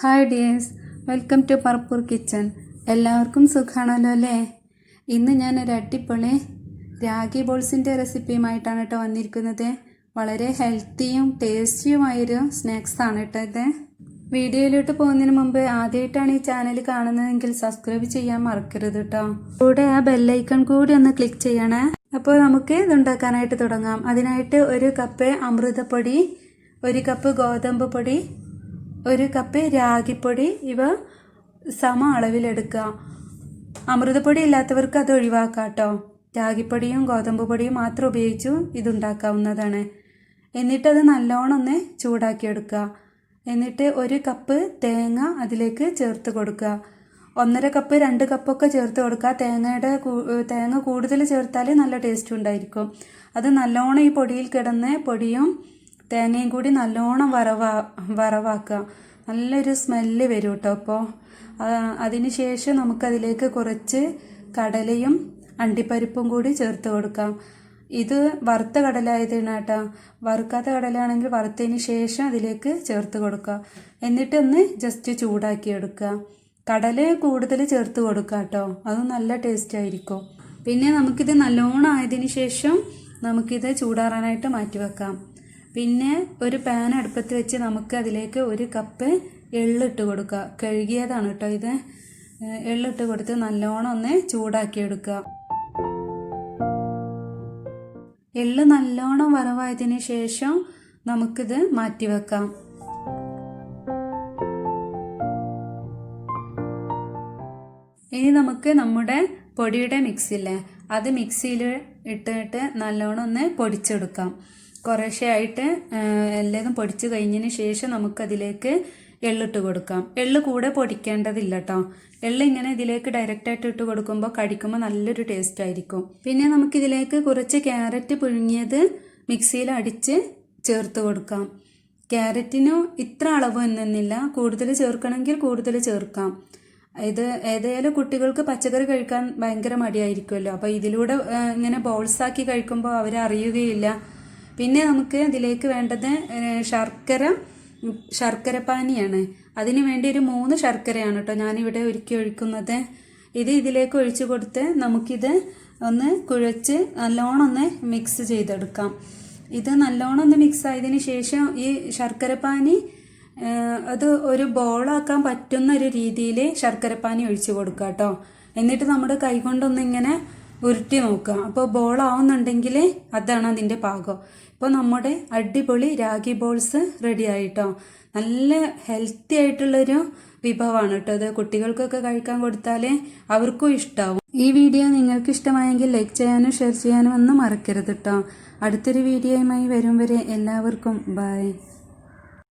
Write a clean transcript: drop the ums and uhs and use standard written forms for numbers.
Hi dears, welcome to പർപ്പൂർ kitchen. എല്ലാവർക്കും സുഖമാണല്ലോ അല്ലേ? ഇന്ന് ഞാനൊരു അടിപൊളി രാഗി ബോൾസിൻ്റെ റെസിപ്പിയുമായിട്ടാണ് കേട്ടോ വന്നിരിക്കുന്നത്. വളരെ ഹെൽത്തിയും ടേസ്റ്റിയുമായൊരു സ്നാക്സാണ് കേട്ടോ ഇത്. വീഡിയോയിലോട്ട് പോകുന്നതിന് മുമ്പ് ആദ്യമായിട്ടാണ് ഈ ചാനൽ കാണുന്നതെങ്കിൽ സബ്സ്ക്രൈബ് ചെയ്യാൻ മറക്കരുത് കേട്ടോ. കൂടെ ആ ബെല്ലൈക്കൺ കൂടി ഒന്ന് ക്ലിക്ക് ചെയ്യണേ. അപ്പോൾ നമുക്ക് ഇതുണ്ടാക്കാനായിട്ട് തുടങ്ങാം. അതിനായിട്ട് 1 കപ്പ് അമൃതപ്പൊടി, 1 കപ്പ് ഗോതമ്പ് പൊടി, 1 കപ്പ് രാഗിപ്പൊടി, ഇവ സമ അളവിലെടുക്കുക. അമൃതപ്പൊടി ഇല്ലാത്തവർക്ക് അത് ഒഴിവാക്കാം കേട്ടോ. രാഗിപ്പൊടിയും ഗോതമ്പ് പൊടിയും മാത്രം ഉപയോഗിച്ചു ഇതുണ്ടാക്കാവുന്നതാണ്. എന്നിട്ടത് നല്ലോണം ഒന്ന് ചൂടാക്കിയെടുക്കുക. എന്നിട്ട് 1 കപ്പ് തേങ്ങ അതിലേക്ക് ചേർത്ത് കൊടുക്കുക. 1.5 കപ്പ് 2 കപ്പൊക്കെ ചേർത്ത് കൊടുക്കുക. തേങ്ങ കൂടുതൽ ചേർത്താൽ നല്ല ടേസ്റ്റ് ഉണ്ടായിരിക്കും. അത് നല്ലോണം ഈ പൊടിയിൽ കിടന്ന് പൊടിയും തേങ്ങയും കൂടി നല്ലോണം വറവാക്കുക. നല്ലൊരു സ്മെല്ല് വരും കേട്ടോ. അപ്പോൾ അതിന് ശേഷം നമുക്കതിലേക്ക് കുറച്ച് കടലയും അണ്ടിപ്പരിപ്പും കൂടി ചേർത്ത് കൊടുക്കാം. ഇത് വറുത്ത കടല ആയതാണ് കേട്ടോ. വറുക്കാത്ത കടലയാണെങ്കിൽ വറുത്തതിന് ശേഷം അതിലേക്ക് ചേർത്ത് കൊടുക്കുക. എന്നിട്ട് ഒന്ന് ജസ്റ്റ് ചൂടാക്കി എടുക്കുക. കടല കൂടുതൽ ചേർത്ത് കൊടുക്കുക കേട്ടോ, അത് നല്ല ടേസ്റ്റ് ആയിരിക്കും. പിന്നെ നമുക്കിത് നല്ലോണം ആയതിനു ശേഷം നമുക്കിത് ചൂടാറാനായിട്ട് മാറ്റി വെക്കാം. പിന്നെ ഒരു പാൻ അടുപ്പത്ത് വെച്ച് നമുക്ക് അതിലേക്ക് 1 കപ്പ് എള്ളിട്ട് കൊടുക്കുക. കഴുകിയതാണ് കേട്ടോ ഇത്. എള്ളിട്ട് കൊടുത്ത് നല്ലോണം ഒന്ന് ചൂടാക്കിയെടുക്കുക. എള്ള് നല്ലോണം വറവായതിനു ശേഷം നമുക്കിത് മാറ്റി വെക്കാം. ഇനി നമുക്ക് നമ്മുടെ പൊടിയുടെ മിക്സില്ലേ, അത് മിക്സിയിൽ ഇട്ടിട്ട് നല്ലോണം ഒന്ന് പൊടിച്ചെടുക്കാം. കുറേശ്ശെ ആയിട്ട് എല്ലാതും പൊടിച്ച് കഴിഞ്ഞതിന് ശേഷം നമുക്കതിലേക്ക് എള്ളിട്ട് കൊടുക്കാം. എള്ള് കൂടെ പൊടിക്കേണ്ടതില്ല കേട്ടോ. എള്ള് ഇങ്ങനെ ഇതിലേക്ക് ഡയറക്റ്റായിട്ട് ഇട്ട് കൊടുക്കുമ്പോൾ കടിക്കുമ്പോൾ നല്ലൊരു ടേസ്റ്റ് ആയിരിക്കും. പിന്നെ നമുക്കിതിലേക്ക് കുറച്ച് ക്യാരറ്റ് പുഴുങ്ങിയത് മിക്സിയിൽ അടിച്ച് ചേർത്ത് കൊടുക്കാം. ക്യാരറ്റിന് ഇത്ര അളവ് എന്നൊന്നുമില്ല, കൂടുതൽ ചേർക്കണമെങ്കിൽ കൂടുതൽ ചേർക്കാം. ഇത് ഏതായാലും കുട്ടികൾക്ക് പച്ചക്കറി കഴിക്കാൻ ഭയങ്കര മടിയായിരിക്കുമല്ലോ. അപ്പോൾ ഇതിലൂടെ ഇങ്ങനെ ബോൾസാക്കി കഴിക്കുമ്പോൾ അവരറിയുകയില്ല. പിന്നെ നമുക്ക് ഇതിലേക്ക് വേണ്ടത് ശർക്കരപ്പാനിയാണ്. അതിന് വേണ്ടി ഒരു 3 ശർക്കരയാണ് കേട്ടോ ഞാനിവിടെ ഒഴിക്കുന്നത്. ഇതിലേക്ക് ഒഴിച്ചു കൊടുത്ത് നമുക്കിത് ഒന്ന് കുഴച്ച് നല്ലോണം ഒന്ന് മിക്സ് ചെയ്തെടുക്കാം. ഇത് നല്ലോണം ഒന്ന് മിക്സ് ആയതിനു ശേഷം ഈ ശർക്കരപ്പാനി അത് ഒരു ബോളാക്കാൻ പറ്റുന്ന ഒരു രീതിയിൽ ശർക്കരപ്പാനി ഒഴിച്ചു കൊടുക്കുക കേട്ടോ. എന്നിട്ട് നമ്മുടെ കൈ കൊണ്ടൊന്നിങ്ങനെ ഉരുട്ടി നോക്കുക. അപ്പോൾ ബോളാവുന്നുണ്ടെങ്കിൽ അതാണ് അതിൻ്റെ പാകം. ഇപ്പോൾ നമ്മുടെ അടിപൊളി രാഗി ബോൾസ് റെഡി ആയിട്ടോ. നല്ല ഹെൽത്തി ആയിട്ടുള്ളൊരു വിഭവമാണ് കേട്ടോ ഇത്. കുട്ടികൾക്കൊക്കെ കഴിക്കാൻ കൊടുത്താൽ അവർക്കും ഇഷ്ടമാവും. ഈ വീഡിയോ നിങ്ങൾക്ക് ഇഷ്ടമായെങ്കിൽ ലൈക്ക് ചെയ്യാനും ഷെയർ ചെയ്യാനും ഒന്നും മറക്കരുത് കേട്ടോ. അടുത്തൊരു വീഡിയോയുമായി വരും വരെ എല്ലാവർക്കും ബൈ.